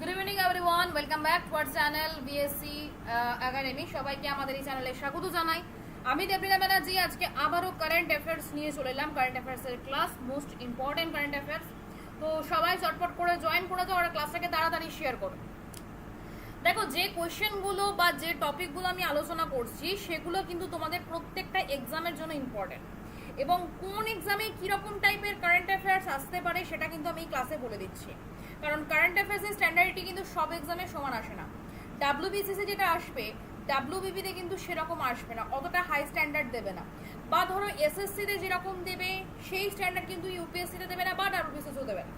Good evening everyone, welcome back to our channel BSc academy. সবাইকে আমাদের এই চ্যানেলে স্বাগত জানাই। আমি দেবলীনা ব্যানার্জি আজকে আবারও কারেন্ট অ্যাফেয়ার্স নিয়ে চলে এলাম। কারেন্ট অ্যাফেয়ার্সের class, most important current affairs. তো সবাই চটপট করে জয়েন করে যাও আর ক্লাসটাকে তাড়াতাড়ি শেয়ার করো। দেখো, যে কোয়েশ্চেনগুলো বা যে টপিকগুলো আমি আলোচনা করছি সেগুলো কিন্তু তোমাদের প্রত্যেকটা এক্সামের জন্য ইম্পর্টেন্ট, এবং কোন এক্সামে কীরকম টাইপের কারেন্ট অ্যাফেয়ার্স আসতে পারে সেটা কিন্তু আমি ক্লাসে বলে দিচ্ছি। কারণ কারেন্ট অ্যাফেয়ার্সের স্ট্যান্ডার্ডটি কিন্তু সব এক্সামে সমান আসে না। ডাব্লিউবিসিএসে যেটা আসবে ডাব্লিউবিপিতে কিন্তু সেরকম আসবে না, অতটা হাই স্ট্যান্ডার্ড দেবে না। বা ধরো এসএসসিতে যেরকম দেবে সেই স্ট্যান্ডার্ড কিন্তু ইউপিএসসিতে দেবে না বা ডাব্লিউবিসিএসও দেবে না।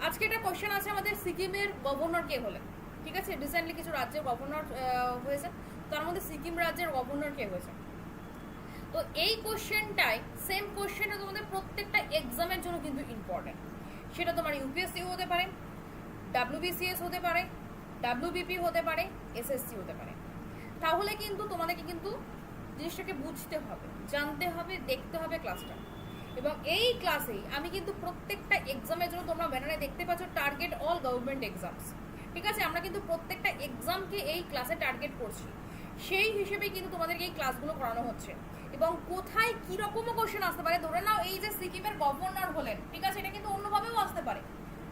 আজকে একটা কোয়েশ্চেন আছে আমাদের, সিকিমের গভর্নর কে হলেন? ঠিক আছে, রিসেন্টলি কিছু রাজ্যের গভর্নর হয়েছে, তার মধ্যে সিকিম রাজ্যের গভর্নর কে হয়েছে। তো এই কোশ্চেনটাই, সেম কোশ্চেনটা তোমাদের প্রত্যেকটা এক্সামের জন্য কিন্তু ইম্পর্টেন্ট। সেটা তোমার ইউপিএসসি হতে পারে, ডাব্লিউবিসিএস হতে পারে, ডাব্লিউবিপি হতে পারে, এসএসসি হতে পারে। তাহলে কিন্তু তোমাদেরকে কিন্তু জিনিসটাকে বুঝতে হবে, জানতে হবে, দেখতে হবে ক্লাসটা। এবং এই ক্লাসেই আমি কিন্তু প্রত্যেকটা এক্সামের জন্য, তোমরা ব্যানারে দেখতে পাচ্ছ টার্গেট অল গভর্নমেন্ট এক্সামস। ঠিক আছে, আমরা কিন্তু প্রত্যেকটা এক্সামকে এই ক্লাসে টার্গেট করছি, সেই হিসেবে কিন্তু তোমাদেরকে এই ক্লাসগুলো করানো হচ্ছে। এবং কোথায় কীরকমও কোশ্চেন আসতে পারে, ধরে নাও এই যে সিকিমের গভর্নর হলেন, ঠিক আছে, এটা কিন্তু অন্যভাবেও আসতে পারে।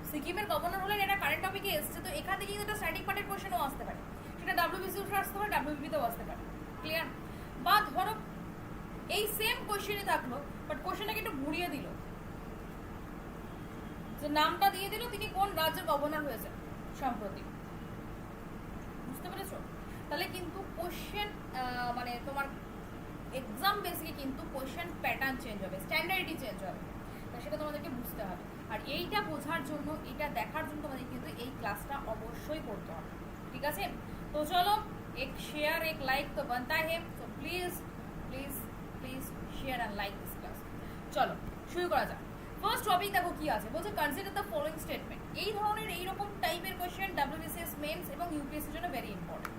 সিকিমের গভর্নর হলেন, এটা কারেন্ট টপিকে এসছে, তো এখান থেকে কিন্তু একটা স্ট্যাটিক পার্টের কোশ্চেনও আসতে পারে, সেটা ডাব্লিউবিসিএসে আসতে পারে, ডাব্লিউবিপিতেও আসতে পারে। ক্লিয়ার? বা ধরো এই সেম কোশ্চেনই থাকলো, বাট কোশ্চেনটাকে একটু ঘুরিয়ে দিল, যে নামটা দিয়ে দিল তিনি কোন রাজ্যের গভর্নর হয়েছেন সম্প্রতি। বুঝতে পেরেছো? তাহলে কিন্তু কোশ্চেন মানে তোমার এক্সাম বেসিকে কিন্তু কোশ্চেন প্যাটার্ন চেঞ্জ হবে, স্ট্যান্ডার্ডই চেঞ্জ হবে। তো সেটা তোমাদেরকে বুঝতে হবে। আর এইটা বোঝার জন্য, এটা দেখার জন্য তোমাদের কিন্তু এই ক্লাসটা অবশ্যই করতে হবে। ঠিক আছে? তো চলো, এক শেয়ার এক লাইক তো बनता है, so please please please share and like this class. চলো শুরু করা যাক। ফার্স্ট টপিক দেখো কি আছে, বলছে কনসিডার দ্য ফলোইং স্টেটমেন্ট। এই ধরনের এইরকম টাইপের কোশ্চেন ডাব্লিউবিসিএস মেন্স এবং ইউপিএসসির জন্য very important.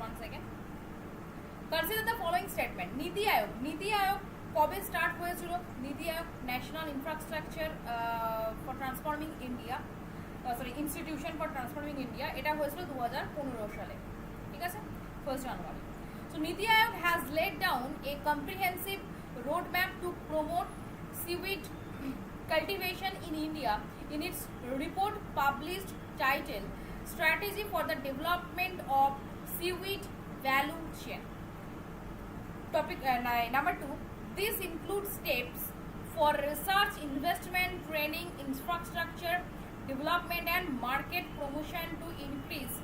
One second. Consider the following statement. NITI Aayog কবে স্টার্ট হয়েছিল? NITI Aayog national infrastructure for transforming India, institution for transforming India, এটা হয়েছিল 2015 সালে। ঠিক আছে, 1 জানুয়ারি। So Niti Aayog has laid down a comprehensive roadmap to promote seaweed cultivation in India in its report published titled Strategy for the Development of Seaweed Value Chain. Topic number 2. This includes steps for research, investment, training, infrastructure, development and market promotion to increase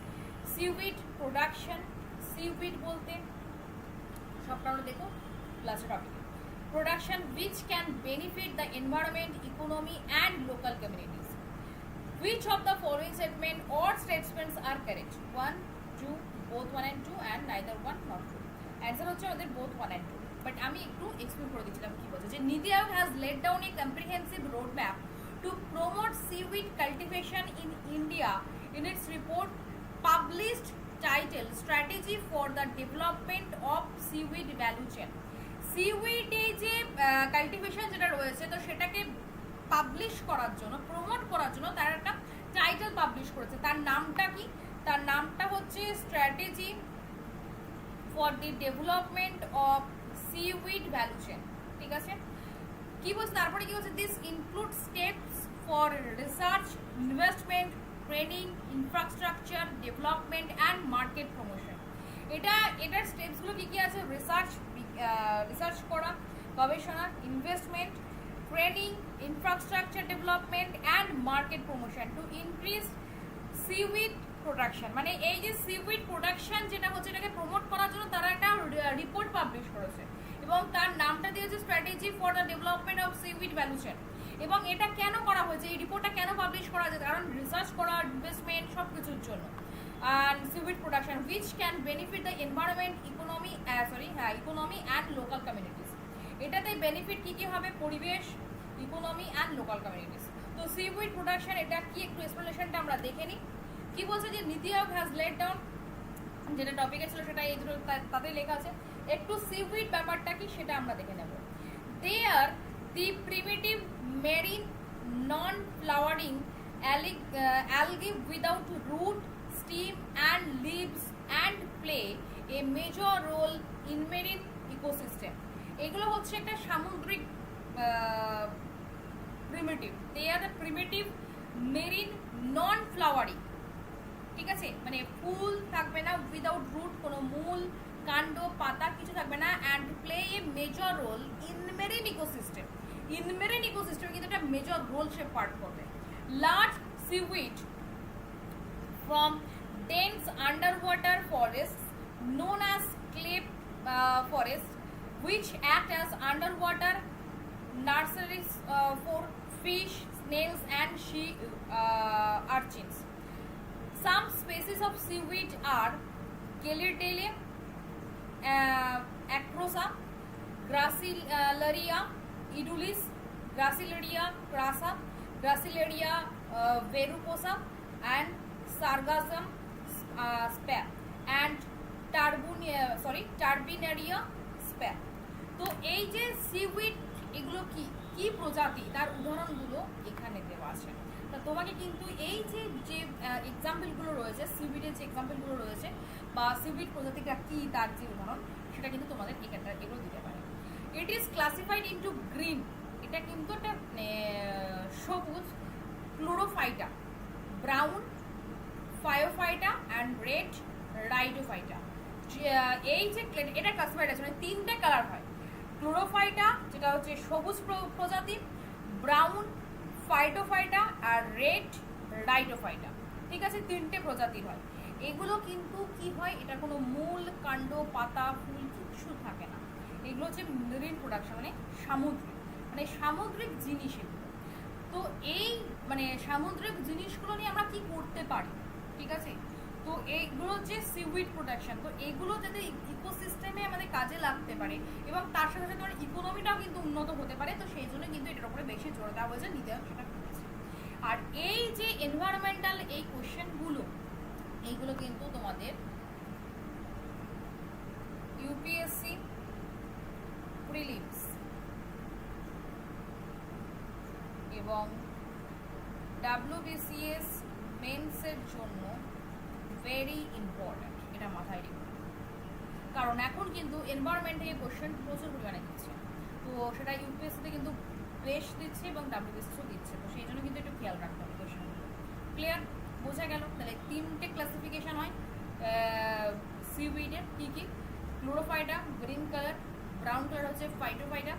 seaweed production. Seaweed बोलते সবটা দেখো ক্লাসের টপিকে। Production which can benefit the environment, economy and local communities. Which of the following statement or statements are correct? 1, 2, both 1 and 2 and neither 1 nor 2. Answer হচ্ছে আমাদের both 1 and 2. But আমি একটু explain করে দিচ্ছিলাম কি বলছে, যে নীতি আয়োগ has laid down a comprehensive roadmap to promote seaweed cultivation in India in its report published titled Strategy for the Development of Seaweed Value Chain. Seaweed এই যে কাল্টিভেশন যেটা রয়েছে, তো সেটাকে পাবলিশ করার জন্য, প্রমোট করার জন্য তার একটা টাইটেল পাবলিশ করেছে। তার নামটা কি? তার নামটা হচ্ছে strategy for the development of seaweed value chain. ঠিক আছে, কি বলছে তারপরে? কি বলছে? This include steps for research, investment, training, infrastructure, development and market promotion. এটার স্টেপসগুলো কি কি আছে? রিসার্চ করা, গবেষণা, investment, training, infrastructure development and market promotion to increase seaweed production. মানে এই যে সিউইড প্রোডাকশন যেটা হচ্ছে, এটাকে প্রমোট করার জন্য তারা একটা রিপোর্ট পাবলিশ করেছে, এবং তার নামটা দিয়েছে strategy for the development of seaweed value chain. এবং এটা কেন করা হয়েছে, এই রিপোর্টটা কেন পাবলিশ করা হয়েছে? কারণ রিসার্চ করা, ইনভেস্টমেন্ট, সব কিছুর জন্য। and seaweed production which can benefit the environment, economy and local communities. এটাতে বেনিফিট কি কি হবে? পরিবেশ, ইকোনমি অ্যান্ড লোকাল কমিউনিটিস। তো সিউইড প্রোডাকশন এটা কি, একটু এক্সপ্লেনেশনটা আমরা দেখে নিই। কি বলছে? যে নীতি আয়োগ হ্যাজ লেড ডাউন, যেটা টপিকে ছিল সেটা এই দুটো তাতে লেখা আছে। একটু সিউইড ব্যাপারটা কি সেটা আমরা দেখে নেব। দে আর the primitive marine non-flowering algae without root, stem and leaves and play a major role in marine ecosystem. এগুলো হচ্ছে একটা সামুদ্রিক primitive, they are the primitive marine non flowery, ঠিক আছে, মানে ফুল থাকবে না, উইদাউট রুট, কোনো মূল কাণ্ড পাতা কিছু থাকবে না, and play a major role in marine ecosystem. In marine ইকোসিস্টেমে কিন্তু একটা মেজর রোল সে পার্ট করবে। Large seaweed from dense underwater forests known as clay forests, which act as underwater nurseries for fish, snails and sea urchins. Some species of seaweed are Gelidale, Acrosa, Gracilaria edulis, Gracilaria crassa, Gracilaria verrucosa and Sargassum spare and Turbinaria spare. তো এই যে seaweed এগুলো কি কি প্রজাতি তার উদাহরণগুলো এখানে দেওয়া আছে। তা তোমাকে কিন্তু এই যে যে এক্সাম্পলগুলো রয়েছে, সিউইডের যে এক্সাম্পলগুলো রয়েছে বা সিউইড প্রজাতিটা কি তার যে উদাহরণ সেটা কিন্তু তোমাদের এখানটা এগুলো দিতে পারে। It is classified into green, এটা কিন্তু একটা সবুজ ক্লোরোফাইটা, ব্রাউন ফায়োফাইটা অ্যান্ড রেড রাইডোফাইটা। এই যে এটা ক্লাসিফাইড আছে, মানে তিনটে কালার হয়, ক্লোরোফাইটা যেটা হচ্ছে সবুজ প্রজাতি, ব্রাউন ফাইটোফাইটা আর রেড রাইডোফাইটা, ঠিক আছে, তিনটে প্রজাতির হয়। এগুলো কিন্তু কি হয়, এটা কোনো মূল কাণ্ড পাতা ফুল কিছু থাকে না, এগুলো হচ্ছে মেরিন প্রোডাকশন, মানে সামুদ্রিক জিনিস এগুলো। তো এই মানে সামুদ্রিক জিনিসগুলো নিয়ে আমরা কি করতে পারি, ঠিক আছে, তো এইগুলো হচ্ছে সিউইড প্রোডাকশন। তো এগুলো যাতে ইকোসিস্টেমে আমাদের কাজে লাগতে পারে এবং তার সাথে সাথে আমাদের ইকোনমিটাও কিন্তু উন্নত হতে পারে, তো সেই জন্য কিন্তু এটার উপরে বেশি জোর দেওয়া হয়েছে, নিতে সেটা করেছে। আর এই যে এনভায়রনমেন্টাল এই কোশ্চেনগুলো, এইগুলো কিন্তু তোমাদের ইউপিএসসি প্রিলিমস এবং WBCS মেন্সের জন্য ভেরি ইম্পর্ট্যান্ট, এটা মাথায় রেখো। কারণ এখন কিন্তু এনভায়রনমেন্ট থেকে কোশ্চেন প্রচুর পরিমাণে দিচ্ছে, তো সেটা ইউপিএসসিতে কিন্তু বেশ দিচ্ছে এবং WBCSও দিচ্ছে, তো সেই জন্য কিন্তু একটু খেয়াল রাখতে হবে কোশ্চেনগুলো। ক্লিয়ার, বোঝা গেল? তাহলে তিনটে ক্লাসিফিকেশন হয় সিউইডের, কী কী, ক্লোরোফাইটা গ্রিন কালার, ব্রাউন কালার হচ্ছে ফাইটোফাইটা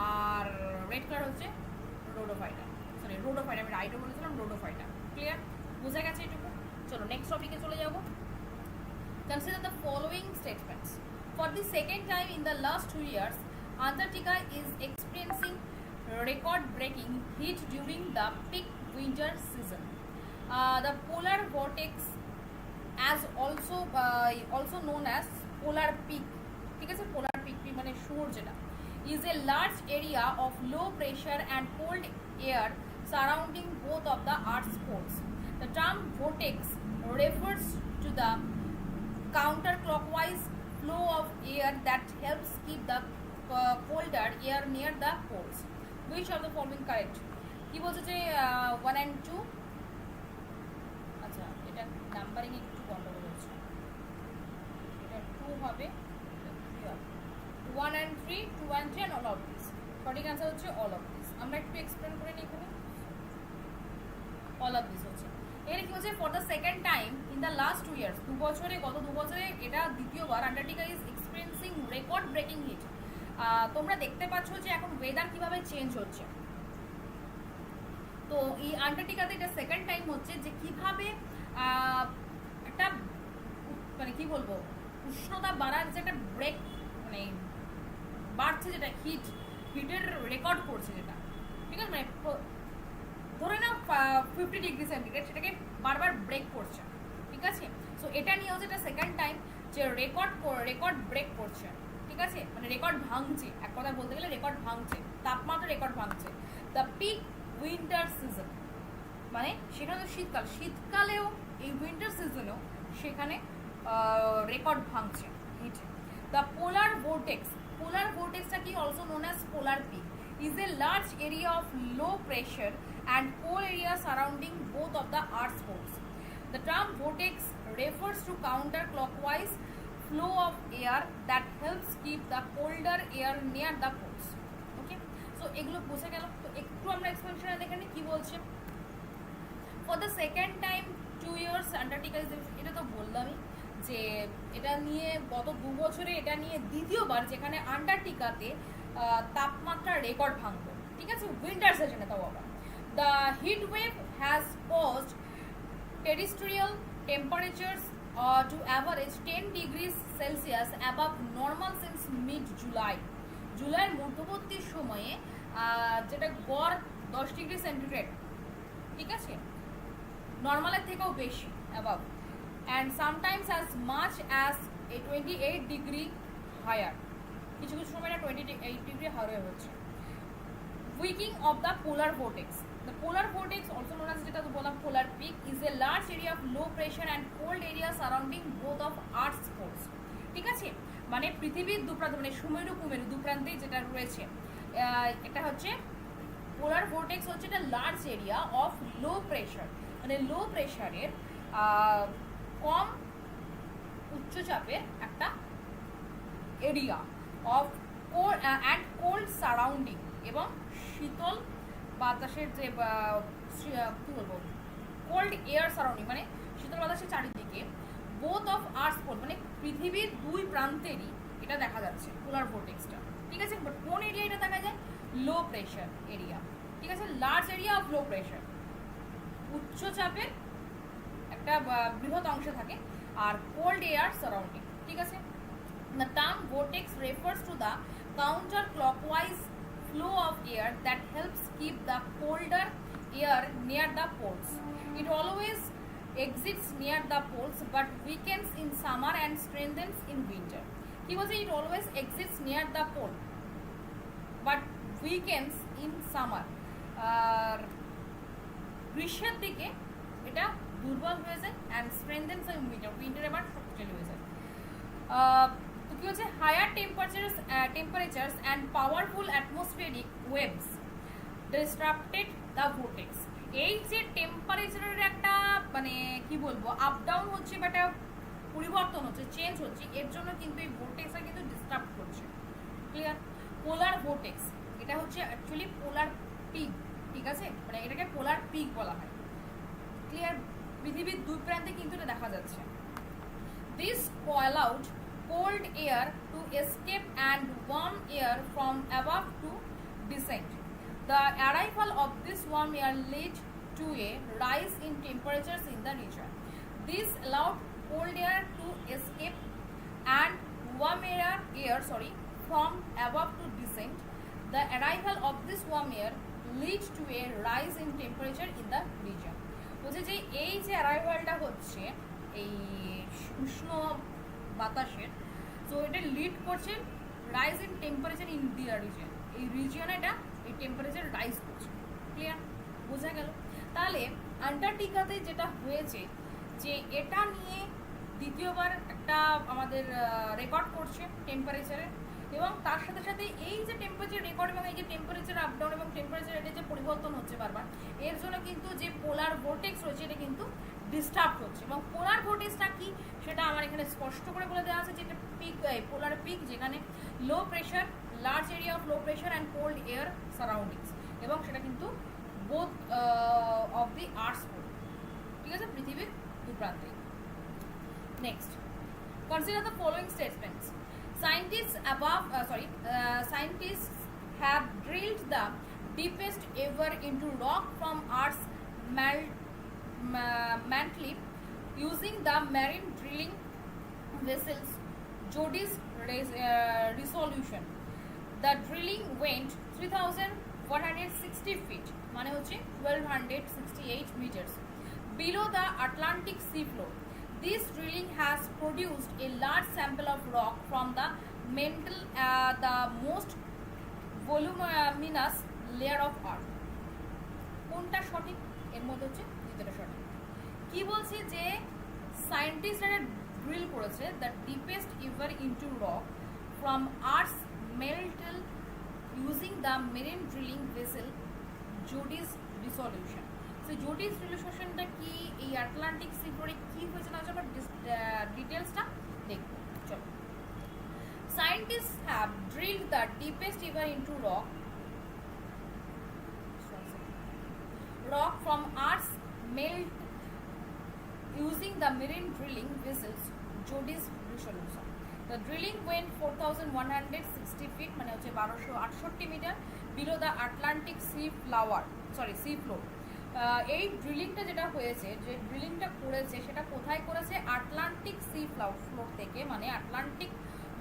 আর রেড কালার হচ্ছে রোডোফাইটা, সরি রোডোফাইটা, আমি রাইটও বলেছিলাম, রোডোফাইটা। ক্লিয়ার, বোঝা গেছে এটুকু? চলো নেক্সট টপিকে চলে যাব। Consider the following statements. For the second time in the last 2 years, Antarctica is experiencing record-breaking heat during the peak winter season. The polar vortex, as also known as polar peak, ঠিক আছে, polar peak মানে সূর্য যেটা, is a large area of low pressure and cold air surrounding both of the Earth's poles. The term vortex refers to the counterclockwise flow of air that helps keep the colder air near the poles. Which of the following correct? কি বলছে যে 1 and 2, আচ্ছা এটা numbering একটু গন্ডগোল হচ্ছে, এটা 2 হবে, 1 and 3, 2 and 3 and all of this. সঠিক आंसर হচ্ছে all of this। আমরা একটু এক্সপ্লেন করে নিই এখানে। all of this হচ্ছে এর কি হচ্ছে, for the second time in the last 2 years, গত 2 বছরে এটা দ্বিতীয়বার Antarctica is experiencing record breaking heat. তোমরা দেখতে পাচ্ছ যে এখন ওয়েদার কিভাবে চেঞ্জ হচ্ছে, তো এই আন্টার্কটিকাতে এটা সেকেন্ড টাইম হচ্ছে যে কিভাবে একটা মানে কি বলবো উষ্ণতা বাড়ার যে একটা ব্রেক মানে বাড়ছে, যেটা হিটের রেকর্ড করছে যেটা, ঠিক আছে, মানে ধরে নাও 50 ডিগ্রি সেন্টিগ্রেড, সেটাকে বারবার ব্রেক করছে, ঠিক আছে। সো এটা নিয়ে হচ্ছে এটা সেকেন্ড টাইম যে রেকর্ড ব্রেক করছে, ঠিক আছে, মানে রেকর্ড ভাঙছে, এক কথা বলতে গেলে রেকর্ড ভাঙছে, তাপমাত্রা রেকর্ড ভাঙছে। দ্য পিক উইন্টার সিজন মানে সেখানে তো শীতকালেও এই উইন্টার সিজনেও সেখানে রেকর্ড ভাঙছে হিট। দ্য পোলার ভোর্টেক্সটা কি also known as polar peak is a large area of low pressure and cold area surrounding both of the Earth's poles. The term vortex refers to counterclockwise flow of air that helps keep the colder air near the poles. Okay, so এগুলো বোঝা গেল। তো একটু আমরা এক্সপ্লেনেশনে দেখে নিই কি বলছে। For the second time 2 years Antarctica is, এটা তো বললামই যে এটা নিয়ে গত 2 বছরে এটা নিয়ে দ্বিতীয়বার যেখানে আন্টার্কটিকাতে তাপমাত্রা রেকর্ড ভাঙলো, ঠিক আছে, উইন্টার সেশনে। তাও আবার the heat wave has caused terrestrial temperatures to average 10 degrees Celsius above normal since mid-July. জুলাইয়ের মধ্যবর্তী সময়ে যেটা গড় 10 ডিগ্রি সেন্টিগ্রেড, ঠিক আছে, নর্মালের থেকেও বেশি above, and sometimes as much as 28 degree higher, কিছু কিছু সময় 28 ডিগ্রি হায়ার হচ্ছে। Weakening of the polar vortex. The polar vortex, also known as যেটা তো বললাম polar peak, is a large area of low pressure and cold area surrounding both of Earth's poles. ঠিক আছে, মানে পৃথিবীর দুপ্রান্তে, মানে সুমেরু কুমেরু দুপ্রান্তে যেটা রয়েছে, এটা হচ্ছে পোলার ভোর্টেক্স, হচ্ছে এটা large area of low pressure, মানে লো প্রেশারের কম উচ্চচাপের একটা area of and cold surrounding, এবং শীতল বাতাসের যে কী বলবো, কোল্ড এয়ার সারাউন্ডিং, মানে শীতল বাতাসের চারিদিকে বোথ অফ আর্থ পোল, মানে পৃথিবীর দুই প্রান্তেরই এটা দেখা যাচ্ছে পোলার ভোর্টেক্সটা, ঠিক আছে। বাট কোন এরিয়া এটা দেখা যায়? লো প্রেশার এরিয়া, ঠিক আছে, large area of low pressure, উচ্চচাপের একটা বৃহৎ অংশ থাকে, আর কোল্ড এয়ার সারাউন্ডিং, ঠিক আছে। The term vortex refers to the counterclockwise flow of air that helps keep the colder air near the poles. It always exits near the poles but weakens in summer and strengthens in winter. He was it always exits near the pole but weakens in summer. গ্রীষ্মের দিকে এটা দুর্বল হয়ে যায় and strengthens in winter. Winter এবার শক্তিশালী হয়ে যায়। তো কি হচ্ছে, higher temperatures and powerful atmospheric waves disrupted the vortex. এই যে টেম্পারেচারের একটা মানে কি বলবো আপ ডাউন হচ্ছে বা একটা পরিবর্তন হচ্ছে, চেঞ্জ হচ্ছে, এর জন্য কিন্তু এই ভোর্টেক্সটা কিন্তু ডিস্টার্ব করছে। ক্লিয়ার? পোলার ভোর্টেক্স এটা হচ্ছে অ্যাকচুয়ালি পোলার পিক, ঠিক আছে, মানে এটাকে পোলার পিক বলা হয়। ক্লিয়ার? পৃথিবীর দুই প্রান্তে কিন্তু এটা দেখা যাচ্ছে। This coil out cold air to escape and warm air from above to descend. The arrival of this warm air led to a rise in temperatures in the region. This allowed cold air to escape and warm air from above to descend. The arrival of this warm air led to a rise in temperature in the region. বলছে যে এই যে অ্যারাইভালটা হচ্ছে এই উষ্ণ বাতাসের, তো এটা লিড করছে rise in temperature in the region, এই রিজিয়নে এটা এই টেম্পারেচার রাইজ করছে। ক্লিয়ার? বোঝা গেল? তাহলে আন্টার্কটিকাতে যেটা হয়েছে যে এটা নিয়ে দ্বিতীয়বার একটা আমাদের রেকর্ড করছে টেম্পারেচারে, এবং তার সাথে সাথে এই যে টেম্পারেচার রেকর্ড এবং এই যে টেম্পারেচার আপ ডাউন এবং টেম্পারেচার এটা যে পরিবর্তন হচ্ছে বারবার, এর জন্য কিন্তু যে পোলার ভোর্টেক্স রয়েছে এটা কিন্তু ডিস্টার্ব হচ্ছে। এবং পোলার ভোর্টেক্সটা কি সেটা আমার এখানে স্পষ্ট করে বলে দেওয়া আছে যে এটা পিক, পোলার পিক, যেখানে low pressure, large area of low pressure and cold air surroundings, এবং সেটা কিন্তু both of the earth's pole, ঠিক আছে, পৃথিবীর দুপ্রান্তে। Next, consider the following statements. Scientists have drilled the deepest ever into rock from Earth's mantle using the marine drilling vessels Jody's resolution. The drilling went 3,160 feet, মানে হচ্ছে 1268 meters below the Atlantic sea floor. This drilling has produced a large sample of rock from the mantle, the most voluminous layer of Earth. কোনটা সঠিক? এর মধ্যে হচ্ছে দ্বিতীয়টা সঠিক। কি বলছে যে সায়েন্টিস্টরা ড্রিল করেছে the deepest ever into rock from earth's mantle using the marine drilling vessel JOIDES resolution. So JOIDES রিসলিউশনটা কি, এই আটলান্টিক সি ফ্লোরে কি হয়েছে না হয়েছে আমরা ডিটেলসটা দেখব। চলো, scientists have drilled the deepest river into rock from Earth's melt using the marine drilling vessels Jodi's resolution. The drilling went 4,160 feet মানে হচ্ছে 1268 metre below the Atlantic sea floor. এই ড্রিলিংটা যেটা হয়েছে, যে ড্রিলিংটা করেছে সেটা কোথায় করেছে, আটলান্টিক সি ফ্লোর থেকে, মানে আটলান্টিক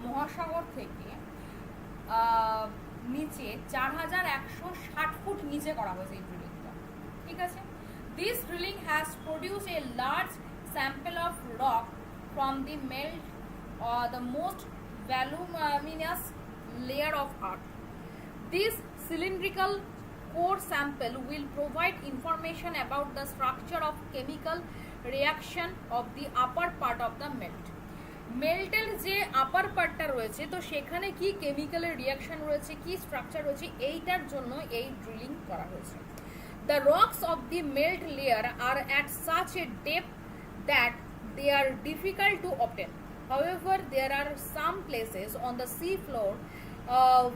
মহাসাগর থেকে নিচে 4160 ফুট নিচে করা হয়েছে এই ড্রিলিংটা। ঠিক আছে, this drilling has produce a large sample of rock from the melt the most voluminous layer of earth. This cylindrical core sample will provide information about the structure of chemical reaction of the upper part of the melt. মেল্টের যে আপার পার্টটা রয়েছে, তো সেখানে কি কেমিক্যালের reaction রয়েছে, কি structure রয়েছে, এইটার জন্য এই ড্রিলিং করা হয়েছে। The rocks of the melt layer are at such a depth that they are difficult to obtain. However, there are some places on the sea floor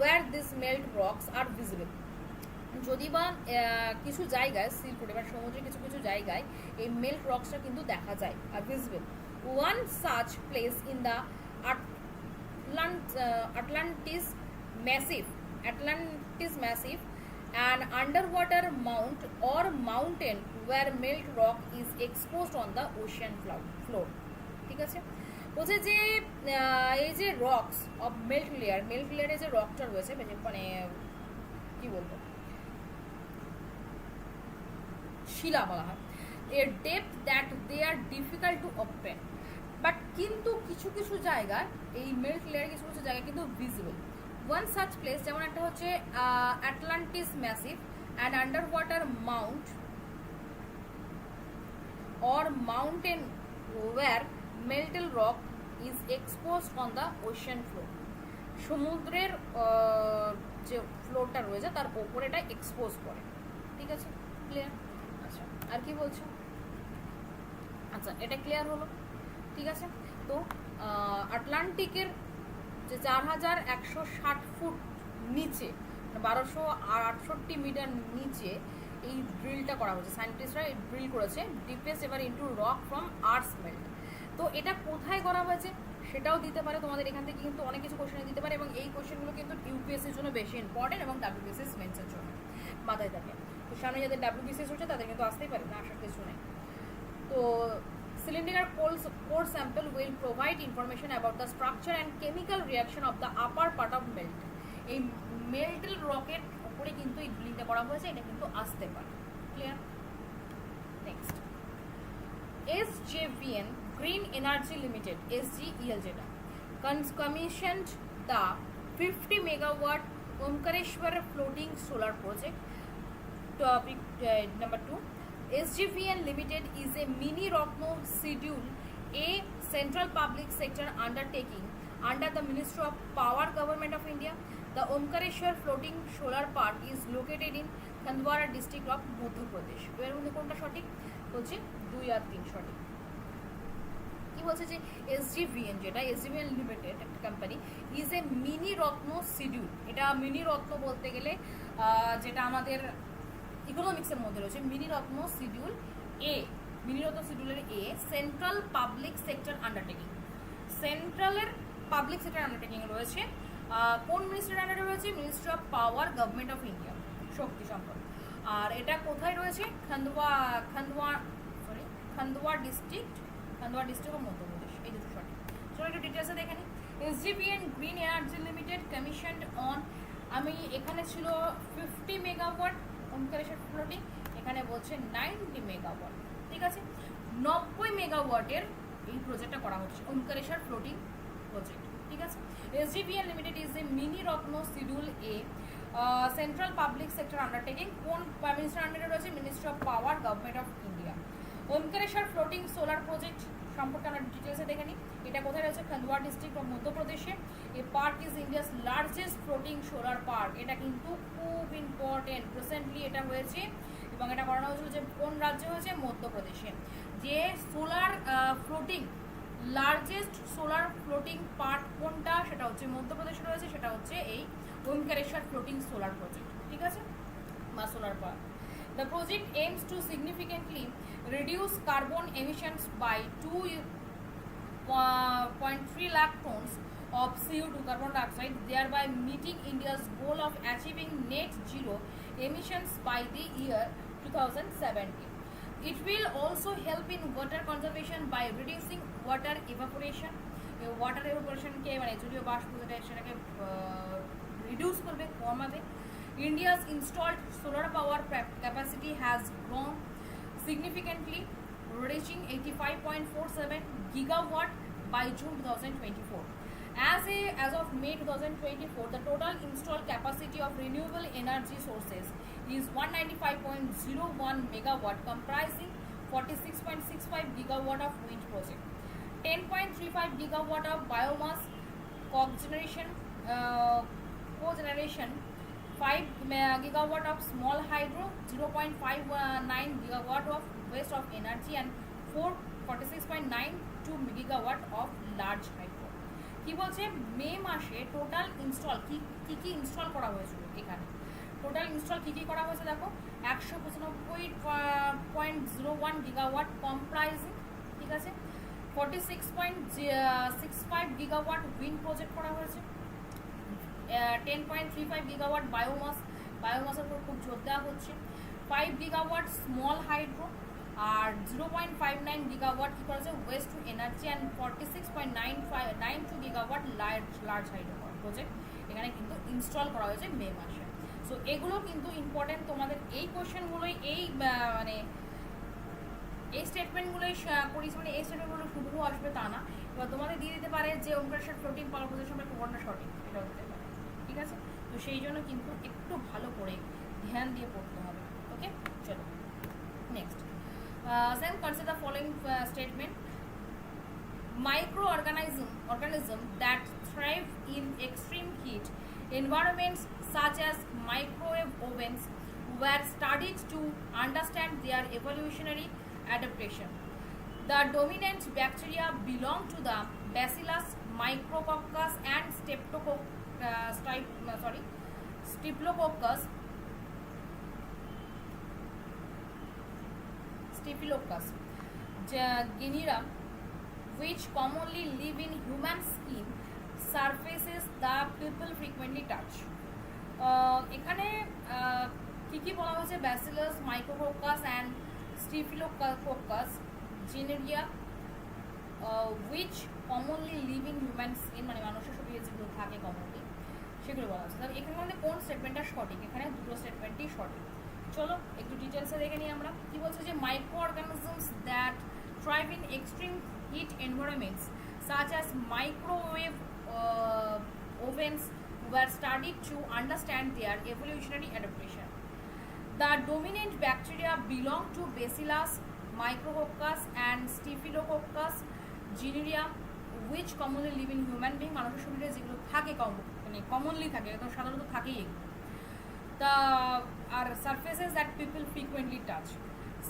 where these melt rocks are visible. যদি বা কিছু জায়গায় C ফ্লোরে বা সমুদ্রে কিছু কিছু জায়গায় এই মেল্ট রক্সটা কিন্তু দেখা যায় আর visible. One such place in the Atlantis Massif, an underwater mount or mountain where melt rock is exposed on the ocean floor. ঠিক আছে, বলছে যে এই যে রক্স অফ মেল্ট লেয়ারে যে রকটা রয়েছে, মানে কি বলবো, শিলা বলা হয়, এর depth that they are difficult to obtain, but কিন্তু কিছু কিছু জায়গায় এই মেল্ট লেয়ারে কিছু কিছু জায়গায় কিন্তু ভিজিবল। ওয়ান সাচ প্লেস, যেমন একটা হচ্ছে Atlantis massif and underwater mount or mountain where mantle rock is exposed on the ocean floor. সমুদ্রের যে ফ্লোরটা রয়েছে তার ওপরে এটা এক্সপোজ করে। ঠিক আছে, ক্লিয়ার? আচ্ছা, আর কি বলছো? আচ্ছা, এটা ক্লিয়ার হলো। ঠিক আছে, তো আটলান্টিকের যে 4160 ফুট নিচে, 1268 মিটার নিচে এই ড্রিলটা করা হয়েছে। সায়েন্টিস্টরা এই ড্রিল করেছে ডিপেস্ট এবার into rock from earths melt. তো এটা কোথায় করা হয়েছে সেটাও দিতে পারে তোমাদের এখান থেকে, কিন্তু অনেক কিছু কোশ্চেন দিতে পারে, এবং এই কোশ্চেনগুলো কিন্তু ইউপিএসসির জন্য বেশি ইম্পর্টেন্ট এবং WBCS মেন্সের জন্য মাথায় থাকে। তো সামনে যাদের WBCS হচ্ছে তাদের কিন্তু আসতেই পারে না, আসার কিছু নেই। তো cylindrical core sample will provide information about the structure and chemical reaction of the upper part of melt. এই মেল্টেল রকের উপরে কিন্তু এই ড্রিলিংটা করা হয়েছে, এটা কিন্তু আসতে পারে। Clear? Next, SJVN Green Energy Limited, SGEL যেটা, commissioned the 50 megawatt Omkareshwar floating solar project. Topic number 2, SJVN Limited is a mini Ratno Schedule A central public sector undertaking under the Ministry of Power, Government of India. The Omkareshwar floating solar park is located in Khandwara district of Madhya Pradesh. এর মধ্যে কোনটা সঠিক? বলছে 2 আর 3 সঠিক। কি বলছে যে SJVN যেটা, SJVN লিমিটেড একটা company, is a mini Ratna schedule. এটা মিনি রত্ন বলতে গেলে যেটা আমাদের ইকোনমিক্সের মধ্যে রয়েছে, mini Ratna schedule A, mini Ratna শিডিউলের A, central public sector undertaking. সেন্ট্রালের পাবলিক সেক্টর আন্ডারটেকিং রয়েছে, কোন মিনিস্ট্রির আন্ডারে রয়েছে? Ministry of power, government of India, শক্তি সম্পদ। আর এটা কোথায় রয়েছে? Khandwa district of Madhya Pradesh. এই দুটো সঠিক। চলো একটু ডিটেলসে দেখে নিই। SJVN green energy limited commissioned on, আমি এখানে ছিল 50 মেগাওয়াট ওমকারেশ্বর ফ্লোটিং, এখানে বলছে 90 মেগাওয়াট। ঠিক আছে, 90 মেগাওয়াটের এই প্রজেক্টটা করা হচ্ছে, ওমকারেশ্বর ফ্লোটিং প্রজেক্ট। ঠিক আছে, SJVN limited is a mini Ratna schedule A central public sector undertaking. কোন মিনিস্ট্রির আন্ডারে রয়েছে? Ministry of power, government of India. Omkareshwar floating solar project সম্পর্কে আমরা ডিটেলসে দেখে নিই। এটা কোথায় রয়েছে? খান্ডওয়া ডিস্ট্রিক্ট অফ মধ্যপ্রদেশে। A park is India's largest floating solar park. এটা কিন্তু খুব ইম্পর্টেন্ট, রিসেন্টলি এটা হয়েছে এবং এটা করানো হয়েছিল যে কোন রাজ্যে হয়েছে? মধ্যপ্রদেশে। যে solar floating largest solar floating park কোনটা? সেটা হচ্ছে মধ্যপ্রদেশে রয়েছে, সেটা হচ্ছে এই ওমকারেশ্বর ফ্লোটিং সোলার প্রজেক্ট, ঠিক আছে, বা solar park. The project aims to significantly reduce carbon emissions by 2.3 lakh tons of CO2 carbon dioxide, thereby meeting India's goal of achieving net zero emissions by the year 2070. It will also help in water conservation by reducing water evaporation. Water evaporation के মানে জলীয় বাষ্প যেটা সেটাকে reduce করবে, কমাবে। India's installed solar power capacity has grown significantly, reaching 85.47 gigawatt by June 2024. As of May 2024, the total installed capacity of renewable energy sources is 195.01 megawatt, comprising 46.65 gigawatt of wind project, 10.35 gigawatt of biomass cogeneration, 5 gigawatt of small hydro, 0.59 gigawatt of waste of energy, and 46.92 gigawatt of large hydro. কি বলছে? মে মাসে total install কি install করা হয়েছিল এখানে? Total install কি করা হয়েছে দেখো, 195.01 গিগাওয়াট কম্প্রাইজিং, ঠিক আছে, 46.65 গিগাওয়াট উইন্ড প্রজেক্ট করা হয়েছে, 10.35 গিগাওয়াট বায়োমাসের উপর খুব জোর দেওয়া হচ্ছে, 5 গিগাওয়াট স্মল হাইড্রো, আর 0.59 গিগাওয়াট কী করেছে? Waste to energy, and 46.92 gigawatt large hydro project এখানে কিন্তু ইনস্টল করা হয়েছে মে মাসে। সো এগুলো কিন্তু ইম্পর্টেন্ট, তোমাদের এই কোয়েশ্চেনগুলোই এই মানে এই স্টেটমেন্টগুলোই করেছি, মানে এই স্টেটমেন্টগুলো শুধু আসবে তা না, এবার তোমাদের দিয়ে দিতে পারে যে ওমকারেশ্বর ফ্লোটিং পাওয়ার প্রজেক্ট সম্পর্কে কোনটা সঠিক, এটাও দিতে পারে, ঠিক আছে। তো সেই জন্য কিন্তু একটু ভালো করে ধ্যান দিয়ে পড়তে হবে। ওকে, চলো next. Then consider the following statement. Microorganism that thrive in extreme heat environments such as microwave ovens were studied to understand their evolutionary adaptation. The dominant bacteria belong to the Bacillus, Micrococcus, and Staphylococcus genera, which commonly live in human skin surfaces the people frequently touch. এখানে কি বলা হয়েছে? Bacillus, Micrococcus, and Staphylococcus genera, which commonly live in human skin, মানে মানুষের শরীরে যেগুলো থাকে commonly সেগুলো বলা হচ্ছে। তবে এখানে মধ্যে কোন স্টেটমেন্টটা সঠিক? এখানে দুটো স্টেটমেন্টই সঠিক। চলো একটু ডিটেলসে দেখে নিই আমরা। কি বলছে? যে micro organisms that thrive in extreme heat environments such as microwave ovens were studied to understand their evolutionary adaptation. The dominant bacteria belong to Bacillus, Micrococcus, and Staphylococcus genera, which commonly live in human being, মানুষের শরীরে যেগুলো থাকে মানে commonly থাকে, একদম সাধারণত থাকেই এগুলো। The are surfaces that people frequently touch.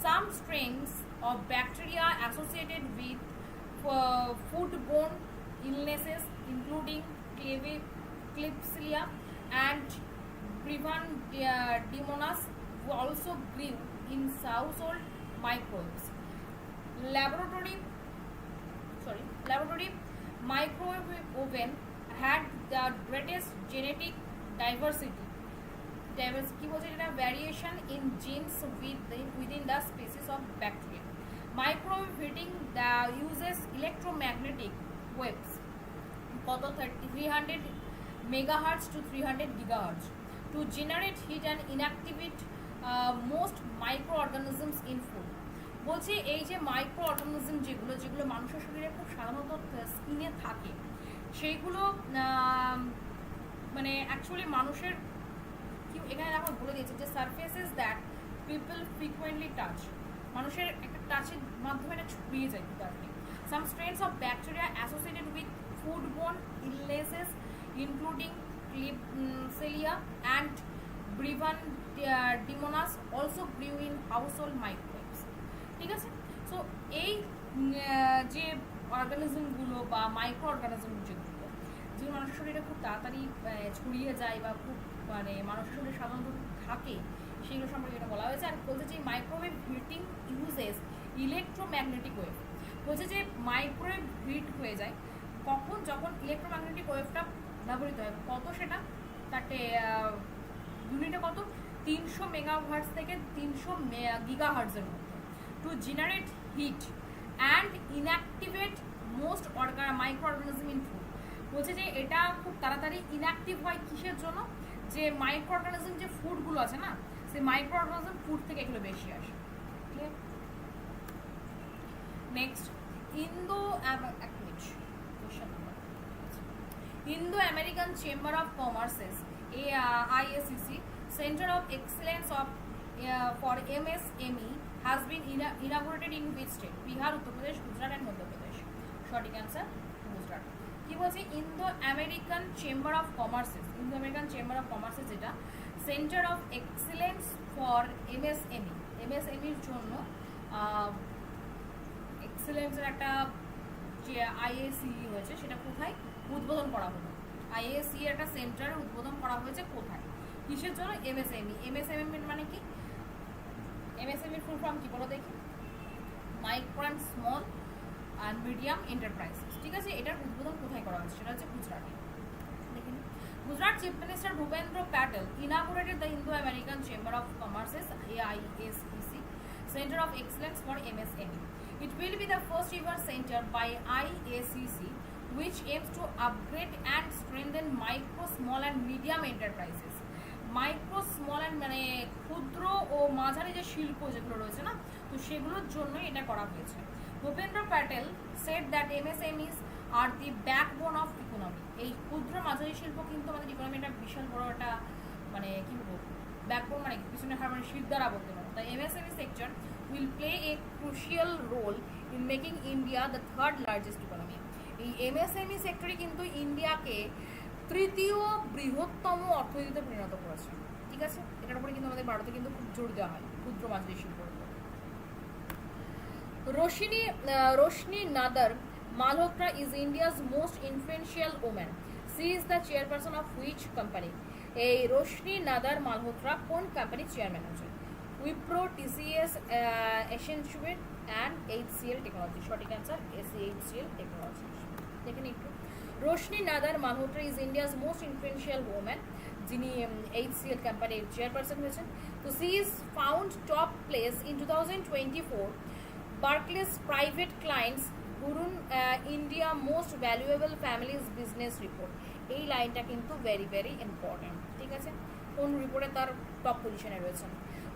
Some strains of bacteria associated with foodborne illnesses, including Klebsiella and Privandemonas, who also grew in household microwaves. Laboratory microwave oven had the greatest genetic diversity. কি বলছে? এটা variation in genes within the species of bacteria. Microwave heating uses electromagnetic waves কত 300 megahertz to 300 gigahertz to generate heat and inactivate most microorganisms in food. বলছি এই যে micro organism যেগুলো মানুষের শরীরে খুব সাধারণত স্কিনে থাকে, সেইগুলো মানে অ্যাকচুয়ালি মানুষের এখানে দেখো বলে দিয়েছে যে surfaces that people frequently touch, মানুষের একটা টাচের মাধ্যমে এটা ছড়িয়ে যায় তাকে। Some strains of bacteria associated with foodborne illnesses including Klebsiella and Brevandemonas also grew in household microwaves. ঠিক আছে? সো এই যে অর্গানিজমগুলো বা মাইক্রো অর্গানিজম যেগুলো মানুষের শরীরে খুব তাড়াতাড়ি ছড়িয়ে যায় বা খুব মানে মানুষের শরীরে সাধারণত থাকে, সেগুলো সম্পর্কে এটা বলা হয়েছে। আর বলছে যে microwave heating uses electromagnetic wave. বলছে যে মাইক্রোওয়েভ হিট হয়ে যায় কখন, যখন ইলেকট্রোম্যাগনেটিক ওয়েভটা ব্যবহৃত হয়। কত সেটা তার ইউনিটে কত, 300 মেগাহার্টজ থেকে 300 গিগাহার্টজের মধ্যে, to generate heat and inactivate most micro organism in food. বলছে যে এটা খুব তাড়াতাড়ি ইনঅ্যাক্টিভ হয় কিসের জন্য, যে মাইক্রো অর্গানিজম যে ফুডগুলো আছে না, সেই মাইক্রো অর্গানিজম ফুড থেকে এগুলো বেশি আসে। Next, Indo American chamber of commerces IACC Center of Excellence for MSME has been inaugurated in which state? Bihar, Uttar Pradesh, Gujarat and Madhya Pradesh. সঠিক অ্যান্সার গুজরাট। কি বলছে, Indo American chamber of commerces, Indo American chamber of commerces যেটা center of excellence for MSMEর জন্য এক্সেলেন্সের একটা যে IACE হয়েছে সেটা কোথায় উদ্বোধন করা হলো। IACE এর একটা সেন্টার উদ্বোধন করা হয়েছে কোথায়, কিসের জন্য? MSME মানে কি? MSME ফুল ফর্ম কি বলো দেখি? Micro and small and medium enterprises. ঠিক আছে, এটার উদ্বোধন কোথায় করা হয়েছে? সেটা হচ্ছে গুজরাটে। দেখুন, Gujarat chief minister Bhupendra Patel inaugurated the Indo-American Chamber of Commerce's AISEC Center of Excellence for MSME. It will be the first ever center by IACC which aims to upgrade and strengthen micro, small and medium enterprises. Micro small and মানে ক্ষুদ্র ও মাঝারি যে শিল্প যেগুলো রয়েছে না, তো সেগুলোর জন্য এটা করা হয়েছে। Bhupendra Patel said that MSMEs are the backbone of economy. এই ক্ষুদ্র মাঝারি শিল্প কিন্তু আমাদের ইকোনমিটা বিশাল বড় একটা মানে কি বলবো, ব্যাকবোন মানে পিছনে হার মানে শির দ্বারা বলতে পারো। তাই MSME sector will play a crucial role in making India the third largest economy. এই MSME সেক্টরই কিন্তু ইন্ডিয়াকে তৃতীয় বৃহত্তম অর্থনীতিতে পরিণত করেছে। ঠিক আছে, এটার উপরে কিন্তু আমাদের ভারতে কিন্তু খুব জোর দেওয়া হয় ক্ষুদ্র মাঝারি শিল্পের উপর। Roshni Nadar Malhotra is India's most influential woman. She is the chairperson of which company? এই রোশনি নাদার মালহোত্রা কোন কোম্পানির চেয়ারম্যান আছেন? Wipro, TCS, Accenture and HCL technology. সঠিক অ্যান্সার HCL টেকনোলজি। দেখেন একটু, Roshni Nadar Malhotra is India's most influential woman, যিনি HCL কোম্পানির চেয়ারপারসন হয়েছেন। তো she is found top place in 2024 Barclays Private Clients Gurun India Most Valuable Families Business Report। এই লাইনটা কিন্তু ভেরি ভেরি ইম্পর্টেন্ট। ঠিক আছে, কোন রিপোর্টে তার টপ পজিশনে রয়েছেন?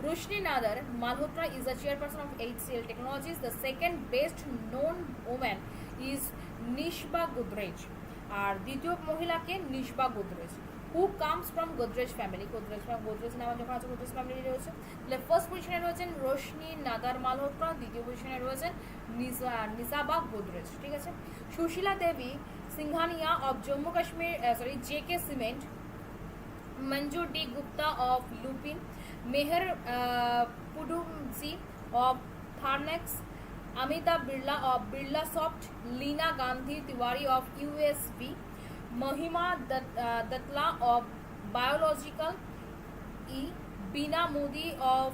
Roshni Nadar Malhotra is the chairperson of HCL Technologies. The second best known woman is Nishba Godrej, আর দ্বিতীয় মহিলাকে Nisaba Godrej, who comes from Godrej family. Godrej নামে যখন আছে গোদরেজ ফ্যামিলি রয়েছে, তাহলে ফার্স্ট পজিশনে রয়েছেন রোশনি নাদার মালহোত্রা, দ্বিতীয় পজিশনে রয়েছেন নিশাবা গোদরেজ। ঠিক আছে, Sushila Devi Singhania of Jammu Kashmir JK cement, Manju D Gupta of Lupin, Meher Pudumjee of Thermax, Amita Birla of Birla Soft, Leena Gandhi Tiwari of USB, Mahima Datla of Biological E, Bina Modi of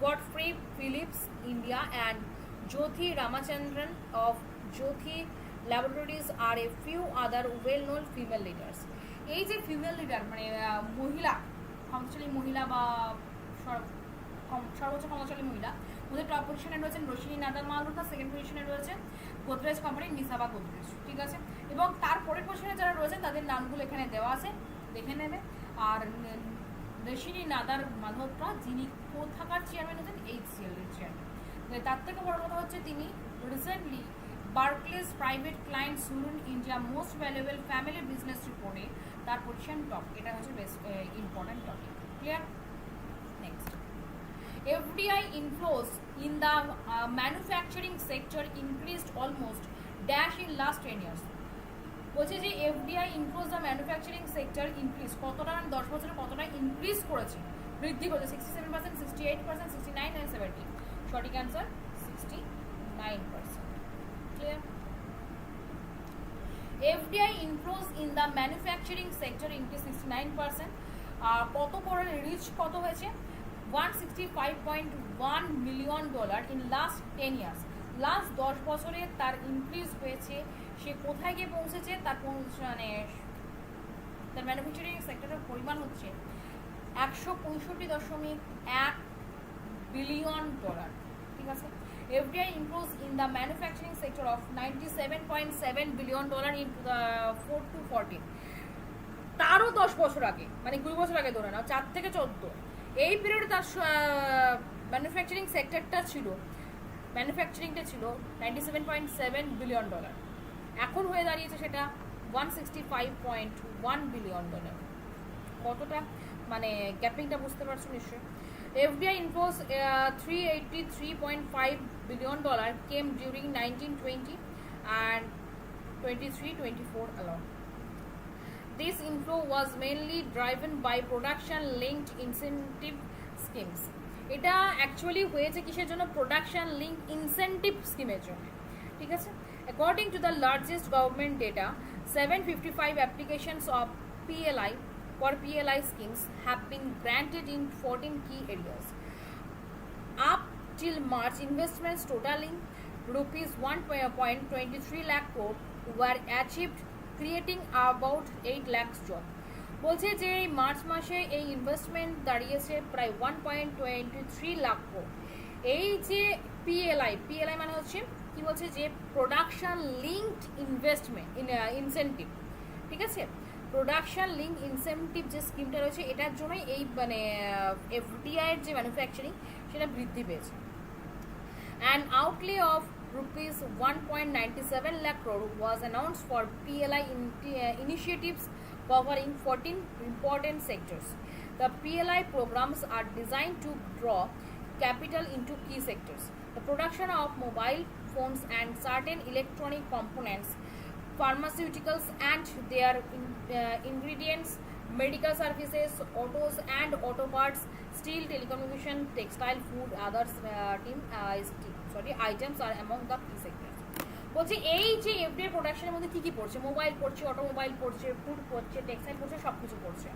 Godfrey Phillips India, and Jyothi Ramachandran of Jyothi Laboratories are a few other well-known female leaders. এই যে female leader মানে মহিলা, ক্ষমতাশালী মহিলা বা সর্বোচ্চ ক্ষমতাশালী মহিলা, ওদের টপ পজিশনে রয়েছেন রোশনি নাদার মালহোত্রা, সেকেন্ড পজিশনে রয়েছে গোদরেজ কোম্পানির নিশাবা গোদরেজ। ঠিক আছে, এবং তার পরের পজিশনে যারা রয়েছেন তাদের নামগুলো এখানে দেওয়া আছে, দেখে নেবে। আর রোশনি নাদার মালহোত্রা যিনি কোথাকার চেয়ারম্যান হচ্ছেন? HCL এর চেয়ারম্যান। তার থেকে বড় কথা হচ্ছে তিনি recently Barclays private client Hurun India most valuable family business রিপোর্টে তার পজিশন টপ। এটা হচ্ছে best important topic. Clear? Next, FDI inflows in the manufacturing sector increased almost dash in last 10 years. বলছে যে FDI increase the manufacturing sector increase কতটা 10 বছরে কতটা increase করেছে, বৃদ্ধি করেছে? 67%, 68%, 69 and 70. সঠিক answer 69%. Clear? FDI increase in the manufacturing sector increase 69%. আর কত করে রিচ কত হয়েছে? $165.1 million in last 10 years. Last 10 বছরে তার ইনক্রিজ হয়েছে। সে কোথায় গিয়ে পৌঁছেছে? তার মানে তার ম্যানুফ্যাকচারিং সেক্টরের পরিমাণ হচ্ছে $165.1 billion. ঠিক আছে? FDI increase in the manufacturing sector of $97.7 billion in 4 to 14. তারও 10 বছর আগে, মানে 20 বছর আগে ধরে নাও, 4 থেকে 14, এই পিরিয়ডে তার ম্যানুফ্যাকচারিং সেক্টরটা ছিল, ম্যানুফ্যাকচারিংটা ছিল $97.7 billion। এখন হয়ে দাঁড়িয়েছে সেটা $165.1 billion। কতটা মানে গ্যাপিংটা বুঝতে পারছো নিশ্চয়ই। FDI inflows $383.5 billion came during 1920 and 23-24 alone. This inflow was mainly driven by production-linked incentive schemes. এটা অ্যাকচুয়ালি হয়েছে কিসের জন্য? প্রোডাকশন লিঙ্ক ইনসেন্টিভ স্কিমের জন্য। ঠিক আছে? According to the largest government data, 755 applications of PLI for PLI schemes have been granted in 14 key areas. Up till March, investments totaling rupees 1.23 lakh crore were achieved, creating about 8 lakhs jobs. বলছে যে এই March মাসে এই investment দাঁড়িয়েছে প্রায় 1.23 lakh crore। এই যে PLI মানে হচ্ছে কি বলছে? যে প্রোডাকশন লিঙ্কড ইনভেস্টমেন্ট ইনসেন্টিভ। ঠিক আছে? প্রোডাকশন লিঙ্ক ইনসেন্টিভ যে স্কিমটা রয়েছে এটার জন্যই এই মানে এফডিআইয়ের যে ম্যানুফ্যাকচারিং সেটা বৃদ্ধি পেয়েছে। And outlay of rupees 1.97 lakh crore was announced for PLI initiatives covering 14 important sectors. The PLI programs are designed to draw capital into key sectors: the production of mobile phones and certain electronic components, pharmaceuticals and their ingredients, medical services, autos and auto parts, steel, telecommunication, textile, food, others items are among the key sectors. বলছি এই যে FDI প্রোডাকশনের মধ্যে কি কি পড়ছে? Mobile পড়ছে, automobile পড়ছে, ফুড পড়ছে, টেক্সটাইল পড়ছে, সব কিছু পড়ছে।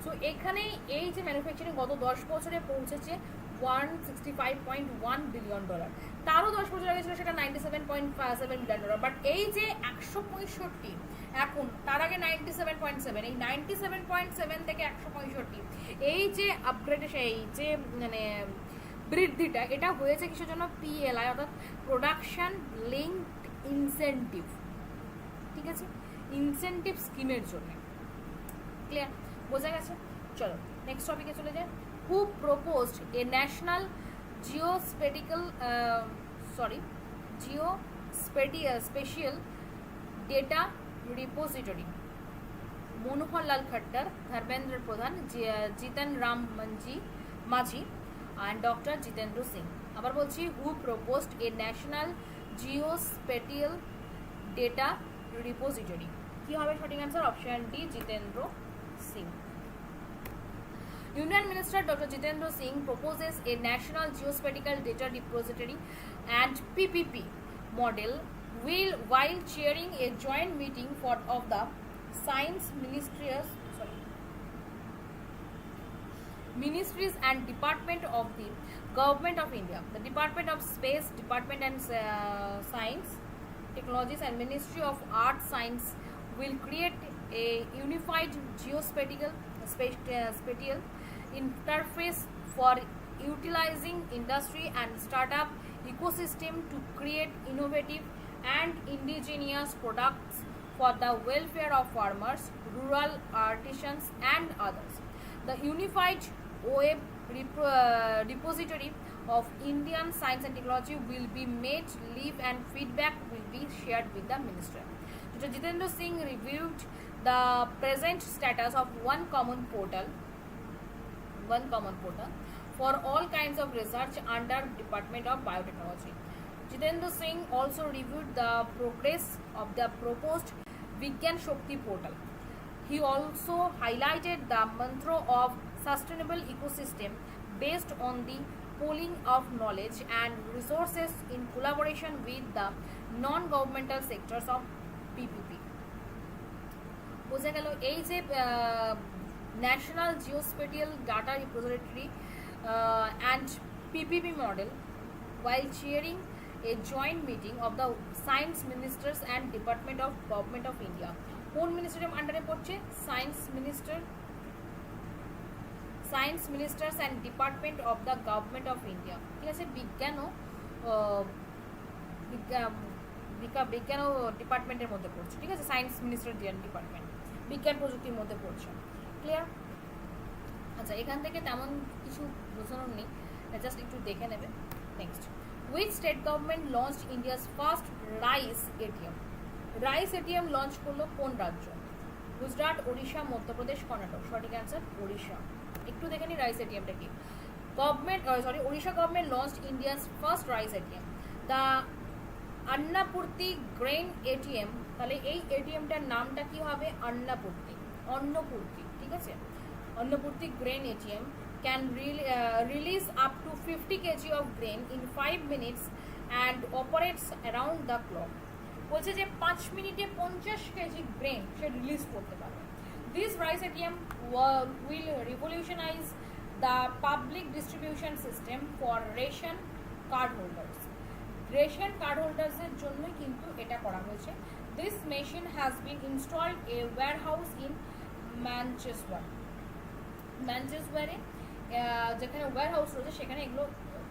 সো এখানে এই যে ম্যানুফ্যাকচারিং গত 10 বছরে পৌঁছেছে $165.1 billion। তারও 10 বছর আগে ছিল সেটা $97.7 billion। বাট এই যে 165 এখন, তার আগে 97.7, এই 97.7 থেকে 165 এই যে আপগ্রেড, এই যে মানে বৃদ্ধিটা, এটা হয়েছে কিসের জন্য? পিএলআই অর্থাৎ প্রোডাকশন লিঙ্কড ইনসেন্টিভ। ঠিক আছে? ইনসেন্টিভ স্কিমের জন্য। ক্লিয়ার? বোঝা গেছে? চলো নেক্সট টপিকে চলে যাই। Who proposed a national geospatial data repository? Manohar Lal Khattar, Dharmendra Pradhan, Jitan Ram Majhi and Dr. Jitendra Singh. আবার বলছি, who proposed a national geospatial data repository? কি হবে সঠিক answer? Option D, Jitendra Singh. Union Minister Dr. Jitendra Singh proposes a national geospatial data repository and PPP model while chairing a joint meeting of the Science Ministries and Department of the Government of India. The Department of Space, Department and Science Technologies and Ministry of Arts Science will create a unified geospatial interface for utilizing industry and startup ecosystem to create innovative and indigenous products for the welfare of farmers, rural artisans and others. The unified web repository of Indian science and technology will be made live and feedback will be shared with the minister. Dr. Jitendra Singh reviewed the present status of one common portal for all kinds of research under Department of Biotechnology. Jitendra Singh also reviewed the progress of the proposed Vigyan Shakti portal. He also highlighted the mantra of sustainable ecosystem based on the pooling of knowledge and resources in collaboration with the non-governmental sectors of PPP. বোঝা গেল এই যে national geospatial data repository and PPP model while chairing a joint meeting of the Science Ministers and Department of Government of India. কোন মিনিস্ট্রির আন্ডারে পড়ছে? Science ministers and department of the government of India. ঠিক আছে, বিজ্ঞান ও ডিপার্টমেন্টের মধ্যে পড়ছে। ঠিক আছে, সায়েন্স মিনিস্টার ডিপার্টমেন্ট, বিজ্ঞান প্রযুক্তির মধ্যে পড়ছে। ক্লিয়ার? আচ্ছা, এখান থেকে তেমন কিছু বোঝানোর নেই, জাস্ট একটু দেখে নেবে। Next, which state government launch India's first rice ATM? Rice ATM launch করলো কোন রাজ্য? গুজরাট, ওড়িশা, মধ্যপ্রদেশ, কর্ণাটক। সঠিক অ্যান্সার ওড়িশা। একটু দেখে নি রাইস এটিএমটা কি। Odisha government launch India's first rice ATM, the Annapurti grain ATM. তাহলে এই এটিএমটার নামটা কি হবে? অন্নপূর্তি। ঠিক আছে, Annapurti grain ATM can release up to 50 kg of grain in 5 minutes and operates around the clock. বলছে যে 5 মিনিটে 50 কেজি গ্রেন সে রিলিজ করতে পারবে। This rice ATM will revolutionize the public distribution system for ration card holders. Ration card হোল্ডার্সের জন্য কিন্তু এটা করা হয়েছে। This machine has been installed a warehouse in ম্যানচেস্টারে যেখানে ওয়্যারহাউস রয়েছে সেখানে এগুলো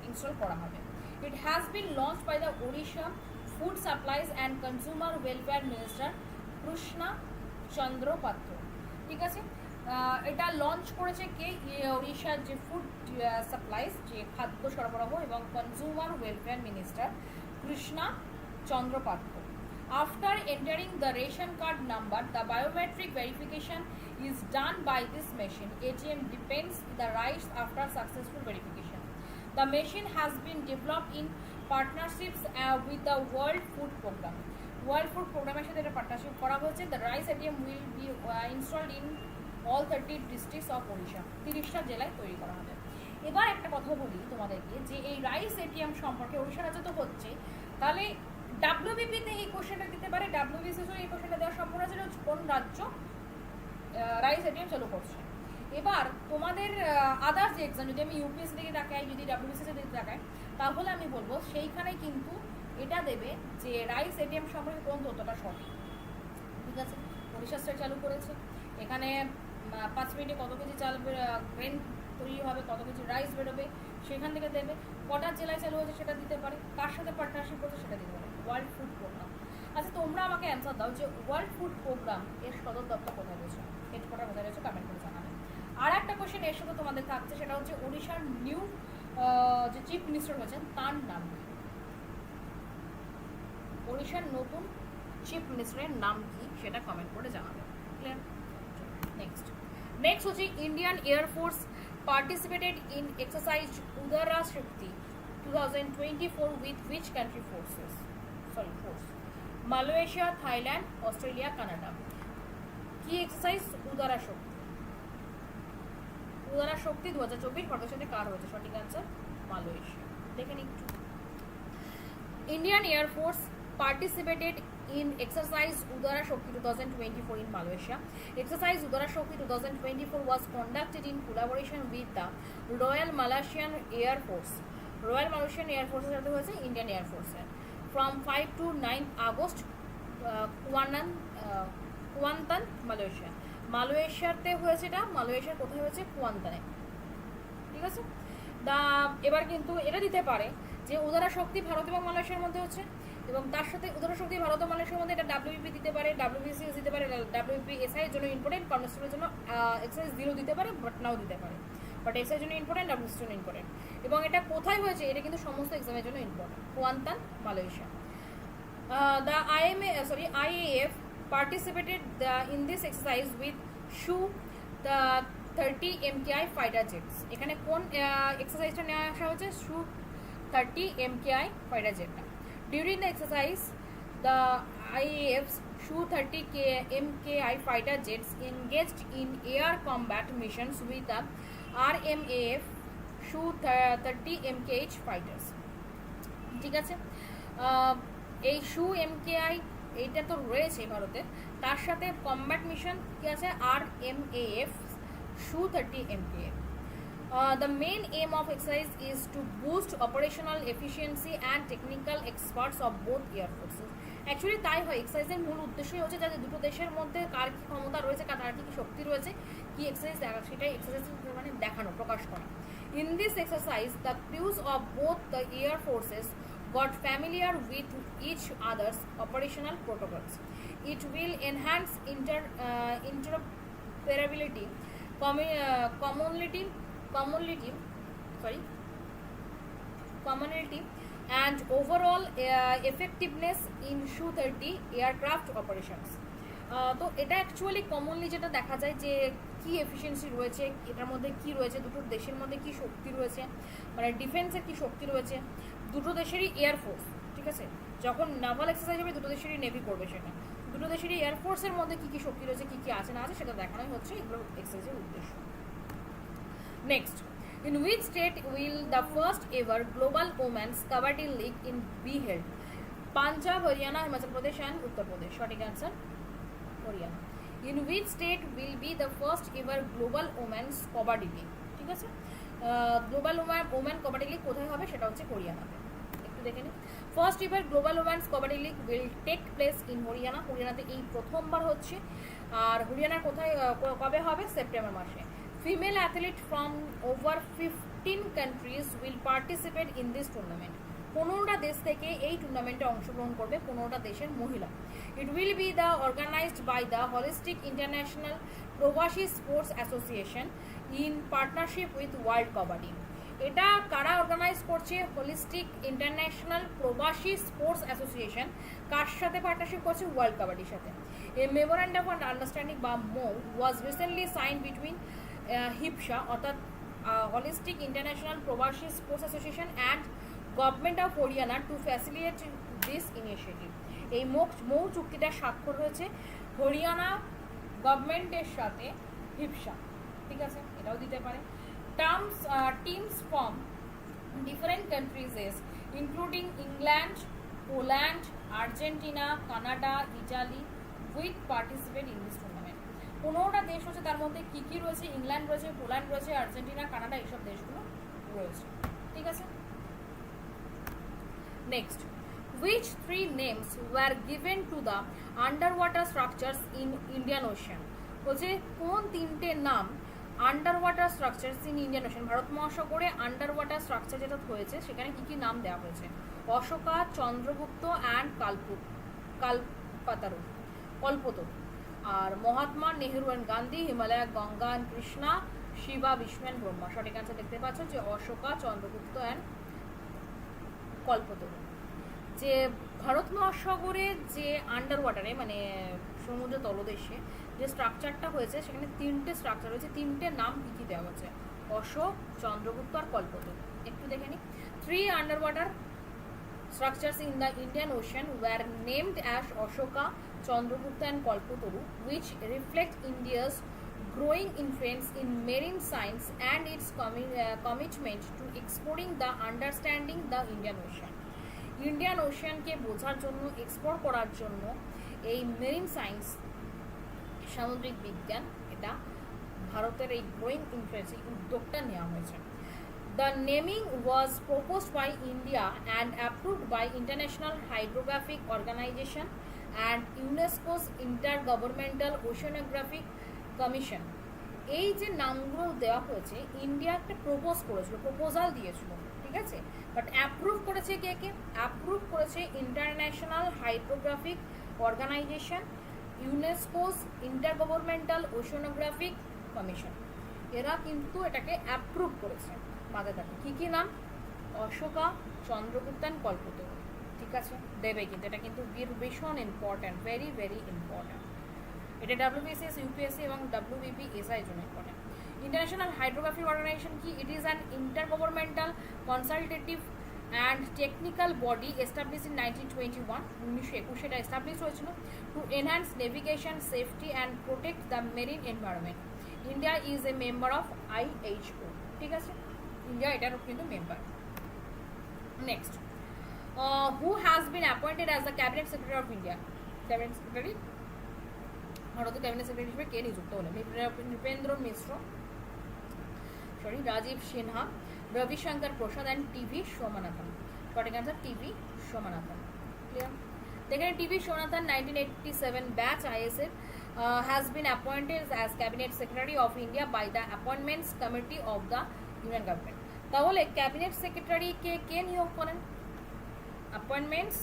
ইনস্টল করা হবে। It has been launch by the Odisha food supplies and consumer welfare minister Krishna Chandra Patra. ঠিক আছে, এটা লঞ্চ করেছে কে? ওড়িশার যে ফুড সাপ্লাইজ, যে খাদ্য সরবরাহ এবং consumer welfare minister Krishna Chandra পাত্র। After entering the ration card number, the biometric verification is done by this machine. ATM depends the rice after successful verification. The machine has been developed in partnerships with the World Food Program. World Food Program এর সাথে এটা partnership করা হয়েছে। The rice ATM will be installed in all 30 districts of Odisha. 30টা জেলায় তৈরি করা হবে। এবার একটা কথা বলি তোমাদেরকে যে এই রাইস এটিএম সম্পর্কে ওড়িশা রাজ্যে তো হচ্ছে, তাহলে WBP তে এই কোশ্চেনটা দিতে পারে, WBCS এই কোশ্চেনটা দেওয়ার সম্ভাবনা আছে কোন রাজ্য রাইস এটিএম চালু করছে। এবার তোমাদের আদার্স যে এক্সাম, যদি আমি UPSC দিকে তাকাই, যদি WBCS দিকে তাকাই, তাহলে আমি বলবো সেইখানে কিন্তু এটা দেবে যে রাইস এটিএম সম্পর্কে কোন তথ্যটা সঠিক। ঠিক আছে, ওড়িশা স্টেট চালু করেছে, এখানে 5 মিনিটে কত কেজি চাল গ্রেন তৈরি হবে, কত কেজি রাইস বেরোবে, সেখান থেকে দেবে। কটা জেলায় চালু হয়েছে সেটা দিতে পারে, কার সাথে পার্টনারশিপ করছে সেটা দিতে পারে। World food programme. আচ্ছা, তোমরা আমাকে অ্যান্সার দাও যে ওয়ার্ল্ড ফুড প্রোগ্রাম এর সদর দপ্তর কোথায় রয়েছে, হেডকোয়ার্টার কোথায় রয়েছে, কমেন্ট করে জানাবে। আর একটা কোশ্চেন এর সাথে তোমাদের থাকছে, সেটা হচ্ছে ওড়িশার নিউ যে চিফ মিনিস্টার হয়েছেন তার নাম কি? ওড়িশার নতুন চিফ মিনিস্টারের নাম কি সেটা কমেন্ট করে জানাবে। ক্লিয়ার? নেক্সট হচ্ছে Indian air force participated in exercise Udara Shakti 2024 with which country force? Malaysia, Thailand, Australia, Canada. কি এক্সারসাইজ? উদারা শক্তি। উদারা শক্তি 2024 ভারতের সাথে কার হয়েছে? সঠিক অ্যান্সার মালয়েশিয়া। দেখেন একটু। Indian air force participated in exercise Udara Shakti 2024 in Malaysia. Exercise Udara Shakti 2024 was conducted in collaboration with the Royal Malaysian Air Force. Royal Malaysian Air Force এর সাথে হয়েছে Indian Air Force from 5 to 9 August Kuantan Malaysia. মালয়েশিয়াতে হয়েছে এটা, মালয়েশিয়ার কোথায় হয়েছে? কুয়ান্তানে। ঠিক আছে, এবার কিন্তু এটা দিতে পারে যে উদারা শক্তি ভারত এবং মালয়েশিয়ার মধ্যে হচ্ছে, এবং তার সাথে উদারা শক্তি ভারত ও মালয়েশিয়ার মধ্যে এটা WBP দিতে পারে, WBCS দিতে পারে, WBSI এর জন্য ইম্পর্টেন্ট, কনস্টেবলের জন্য এক্সারসাইজ 0 দিতে পারে, বাট নাও দিতে পারে, বাট এসআই এর জন্য ইম্পর্টেন্ট, WBCS এর জন্য ইম্পর্টেন্ট। এবং এটা কোথায় হয়েছে? এটা কিন্তু সমস্ত এক্সামের জন্য important. Kuantan, Malaysia. The IAF participated in this exercise with SHU, the 30 MKI fighter jets. এখানে কোন এক্সারসাইজটা নেওয়া আসা হচ্ছে? Shoot 30 MKI fighter jet. During the exercise, the IAF's Su-30 MKI fighter jets engaged in air combat missions with the RMAF Su-30 MKH fighters. ঠিক আছে, এই Su MKI এইটা তো রয়েছে ভারতে, তার সাথে কম্ব্যাট মিশন কি আছে? RMAF Su-30 MKF. The main aim of exercise is to boost operational efficiency and technical experts of both air forces. Actually তাই হয়, এক্সারসাইজের মূল উদ্দেশ্যই হচ্ছে যাতে দুটো দেশের মধ্যে কার কী ক্ষমতা রয়েছে, কার কী শক্তি রয়েছে, কী এক্সারসাইজ দেখা, সেটাই এক্সারসাইজ মানে দেখানো, প্রকাশ করা। In this exercise, the crews of both the air forces got familiar with each other's operational protocols. It will enhance interoperability, commonality and overall effectiveness in Su-30 aircraft operations. তো এটা actually commonly যেটা দেখা যায় যে কি efficiency রয়েছে, এটার মধ্যে কি রয়েছে, দুটো দেশের মধ্যে কি শক্তি রয়েছে, মানে ডিফেন্সের কি শক্তি রয়েছে, দুটো দেশেরই এয়ারফোর্স, ঠিক আছে, যখন নাভাল এক্সারসাইজ হবে দুটো দেশেরই নেভি করবে, সেটা দুটো দেশেরই এয়ারফোর্সের মধ্যে কি কি শক্তি রয়েছে, কি কি আছে না আছে সেটা দেখানোই হচ্ছে এগুলো এক্সারসাইজের উদ্দেশ্য। Next, in which state will the first ever global women's kabaddi league be held? Punjab, Haryana, Himachal Pradesh and Uttar Pradesh. সঠিক answer Haryana. In which state will be the first ever global women's kabaddi league? ঠিক আছে, global women kabaddi league কোথায় হবে? সেটা হচ্ছে হরিয়ানাতে। একটু দেখে নিই। First ever global women's kabaddi league will take place in Haryana. হরিয়ানাতে এই প্রথমবার হচ্ছে। আর হরিয়ানার কোথায় কবে হবে? সেপ্টেম্বর মাসে। Female athlete from over 15 countries will participate in this tournament. 15টা দেশ থেকে এই টুর্নামেন্টে অংশগ্রহণ করবে 15টা দেশের মহিলা। It will be the organized by the holistic international Pravasi sports association in partnership with world kabaddi. এটা কারা অর্গানাইজ করছে? Holistic international Pravasi sports association. কার সাথে পার্টনারশিপ করছে? ওয়ার্ল্ড কাবাডির সাথে। এ মেমোরান্ডাম অফ আন্ডারস্ট্যান্ডিং বা মো ওয়াজ রিসেন্টলি সাইন বিটুইন হিপসা অর্থাৎ holistic international Pravasi sports association and government of Haryana two facilitate this initiative. এই মৌ চুক্তিটা স্বাক্ষর হয়েছে হরিয়ানা গভর্নমেন্টের সাথে হিপসা, ঠিক আছে, এটাও দিতে পারে। Teams from different countries including England, Poland, Argentina, Canada, Italy will participate in this tournament. 15টা দেশ হচ্ছে, তার মধ্যে কি কি রয়েছে? ইংল্যান্ড রয়েছে, পোল্যান্ড রয়েছে, আর্জেন্টিনা, কানাডা, এইসব দেশগুলো রয়েছে, ঠিক আছে। Next, which three names were given to the underwater structures in Indian Ocean? বলছে কোন তিনটে নাম under water structures in Indian ocean, Bharat মহাসাগরে আন্ডার ওয়াটার স্ট্রাকচার যেটা হয়েছে সেখানে কি কি নাম দেওয়া হয়েছে? অশোকা, চন্দ্রগুপ্ত অ্যান্ড কল্পতরু। আর Mahatma, Nehru and Gandhi, Himalaya, Ganga and Krishna, Shiva, Vishnu and Brahma. সঠিক অ্যান্সার দেখতে পাচ্ছ যে অশোকা, চন্দ্রগুপ্ত অ্যান্ড কল্পতরু। যে ভারত মহাসাগরে যে আন্ডার ওয়াটারে মানে সমুদ্র তলদেশে যে স্ট্রাকচারটা হয়েছে সেখানে তিনটে স্ট্রাকচার রয়েছে, তিনটে নাম কী কী দেওয়া হচ্ছে? অশোক, চন্দ্রগুপ্ত আর কল্পতরু। একটু দেখে নিই। 3 underwater structures in the Indian Ocean were named as Ashoka, Chandragupta and Kalpataru, which reflect India's growing influence in marine science and its commitment to exploring the understanding the Indian Ocean. Indian ওশিয়ানকে বোঝার জন্য, explore করার জন্য এই marine science, সামুদ্রিক বিজ্ঞান, এটা ভারতের এই গ্রোয়িং ইনফ্লুয়েন্স, এই উদ্যোগটা নেওয়া হয়েছে। The naming was proposed by India and approved by international hydrographic organization and UNESCO's inter governmental oceanographic commission. এই যে নামগুলো দেওয়া হয়েছে, ইন্ডিয়া একটা প্রপোজ করেছিল, প্রপোজাল দিয়েছিল, ঠিক আছে, বাট অ্যাপ্রুভ করেছে কে কে? অ্যাপ্রুভ করেছে international hydrographic organization, UNESCO's inter governmental oceanographic commission. এরা কিন্তু এটাকে অ্যাপ্রুভ করেছে। মাথায় থাকে কী কী নাম? অশোকা, চন্দ্রগুপ্ত অ্যান্ড কল্পতরু, ঠিক আছে, দেবে কিন্তু এটা কিন্তু ভীষণ ইম্পর্ট্যান্ট, ভেরি ভেরি ইম্পর্ট্যান্ট। এটা WBCS, UPSC এবং WBPSI এর জন্য ইম্পর্ট্যান্ট। International Hydrographic Organization কি? It is an intergovernmental consultative and technical body established in 1921. 1921 এটা এস্টাবলিশ হয়েছিল to enhance navigation safety and protect the marine environment. India is a member of IHO. ঠিক আছে, India এটারও কিন্তু member. Next, who has been appointed as the cabinet secretary of India? Cabinet secretary, ভারতের cabinet secretary হিসেবে কে নিযুক্ত হলেন? নৃপেন্দ্র মিশ্র, রাজীব সিনহা, রবিশঙ্কর প্রসাদ and TV Somanathan. সঠিক answer TV Somanathan. Clear? দেখেন TV Somanathan 1987 batch ISF has been appointed as cabinet secretary of India by the appointments committee of the union government. তাহলে cabinet secretary কে নিয়োগ করেন? appointments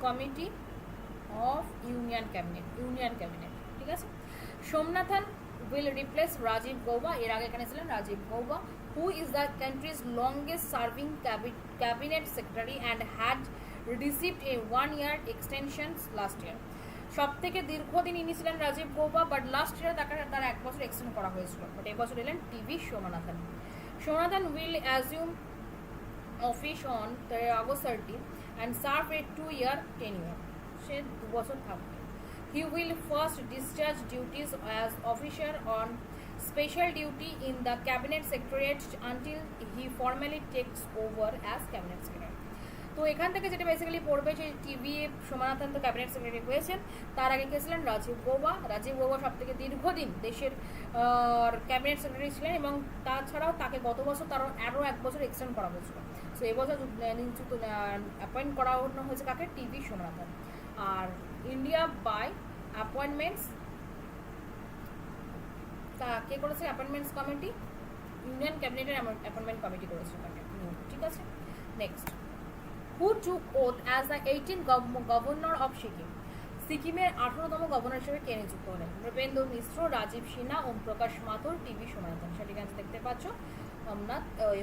committee of union cabinet, ঠিক আছে। Somanathan will replace Rajiv Gauba, এর আগে এখানে ছিলেন Rajiv Gauba, who is the country's longest serving cabinet secretary and had received a 1-year extension last year. সব থেকে দীর্ঘদিন ইনি ছিলেন Rajiv Gauba, but last year তার 1 বছর এক্সটেন্ড করা হয়েছিল, বাট এই বছর এলেন TV Somanathan. Somanathan will assume office on August 30 and serve a 2-year tenure. সে 2 বছর থাকবে। He will first discharge duties as officer on special duty in the cabinet secretariat until he formally takes over as cabinet secretary. তো এখান থেকে যেটা basically পড়বে যে TV Somanathan তো cabinet secretary হয়েছেন, তার আগে কে ছিলেন? রাজীব গৌবা। রাজীব গৌবা সব থেকে দীর্ঘদিন দেশের ক্যাবিনেট সেক্রেটারি ছিলেন এবং তাছাড়াও তাকে গত বছর তারও আরও 1 বছর এক্সটেন্ড করা হয়েছিল। সো এবছর নিযুক্ত অ্যাপয়েন্ট করা হয়েছে কাকে? টিভি সোমনাথন। আর ইন্ডিয়া বাই অ্যাপয়েন্টমেন্টস কে করেছে? অ্যাপয়েন্টমেন্টস কমিটি, ইউনিয়ন ক্যাবিনেটের অ্যাপয়েন্টমেন্ট কমিটি করেছে তাকে। ঠিক আছে, next, who took oath as the 18th governor of Sikkim? সিকিমের 18তম গভর্নর হিসেবে কে নিযুক্ত হলেন? নৃপেন্দ্র মিশ্র, রাজীব সিনহা, ওম প্রকাশ মাথুর, টিভি সোমনাথন। সঠিক অ্যান্সার দেখতে পাচ্ছ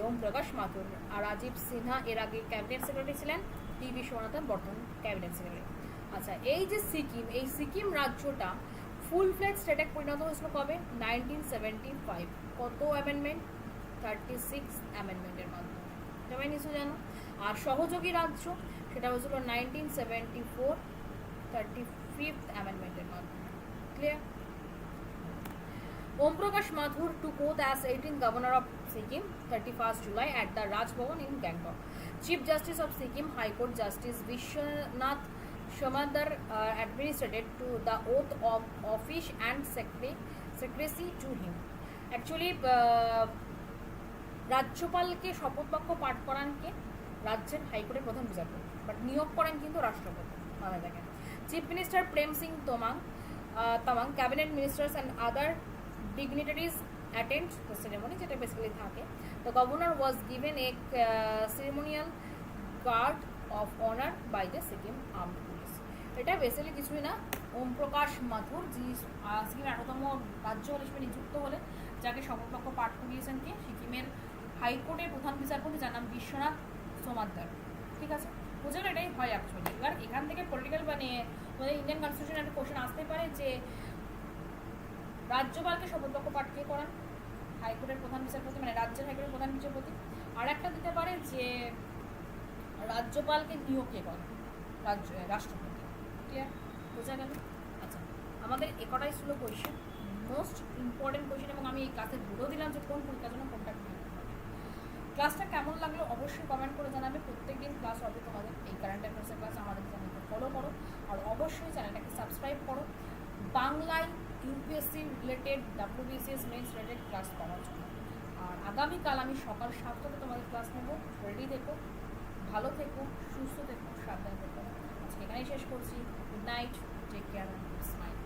ওম প্রকাশ মাথুর। আর রাজীব সিনহা এর আগে ক্যাবিনেট সেক্রেটারি ছিলেন, টিভি সোমনাথন বর্তমান ক্যাবিনেট সেক্রেটারি। আচ্ছা, এই যে সিকিম, এই সিকিম রাজ্যটা ফুল ফ্লেজ স্টেটে পরিণত হয়েছিল কবে? 1975। কত অ্যামেন্ডমেন্ট? 36 অ্যামেন্ডমেন্টের মাধ্যমে। সবাই নিশ্চয় জানো। আর সহযোগী রাজ্য সেটা হয়েছিল 1974 35th অ্যামেন্ডমেন্টের মাধ্যমে। Clear? Om Prakash Mathur took oath as 18th governor of Sikkim 31st July at the Raj Bhavan in Gangtok. Chief Justice of Sikkim High Court Justice Vishwanath Shamadar administered to the oath of office and secrecy to him. Actually, রাজ্যপালকে শপথবাক্য পাঠ করান কে? রাজ্যের হাইকোর্টের প্রধান বিচারপতি, but নিয়োগ করেন কিন্তু রাষ্ট্রপতি। মানে দেখেন, chief minister Prem Singh Tamang, cabinet ministers and other dignitaries attend the ceremony, যেটা বেসিক্যালি থাকে। The governor was given a ceremonial guard of honour by the Sikkim armed police. এটা বেসিক্যালি কিছুই না, ওম প্রকাশ মাথুর যিনি সিকিমের 18তম রাজ্যপাল হিসেবে নিযুক্ত হলেন, যাকে শপথবাক্য পাঠ করিয়েছেন কে? সিকিমের হাইকোর্টের প্রধান বিচারপতি, যার নাম বিশ্বনাথ সমাদ্দার। ঠিক আছে, বুঝলেন? এটাই হয় অ্যাকচুয়ালি। এবার এখান থেকে পলিটিক্যাল মানে ইন্ডিয়ান কনস্টিটিউশন একটা কোশ্চেন আসতে পারে যে রাজ্যপালকে শপথবাক্য পাঠ কে করান? হাইকোর্টের প্রধান বিচারপতি, মানে রাজ্যের হাইকোর্টের প্রধান বিচারপতি। আর একটা দিতে পারে যে রাজ্যপালকে নিয়োগ কে করেন? রাষ্ট্রপতি। ক্লিয়ার? বোঝা গেল? আচ্ছা, আমাদের একটাই ছিল কোয়েশ্চেন, মোস্ট ইম্পর্টেন্ট কোয়েশ্চেন, এবং আমি এই ক্লাসে বলেও দিলাম যে কোন পরীক্ষার জন্য কোনটা কি। ক্লাসটা কেমন লাগলো অবশ্যই কমেন্ট করে জানাবে। প্রত্যেকদিন ক্লাস হবে তোমাদের এই কারেন্ট অ্যাফেয়ার্সের ক্লাস, আমাদের চ্যানেলকে ফলো করো আর অবশ্যই চ্যানেলটাকে সাবস্ক্রাইব করো বাংলায় UPSC related WBCS mains related class করার জন্য। আর আগামীকাল আমি সকাল 7টাতে তোমাদের ক্লাস নেবো। রেডি থেকো, ভালো থেকো, সুস্থ থেকো, সাবধানে থেকো। আজকে এখানেই শেষ করছি। Good night, take care, smile.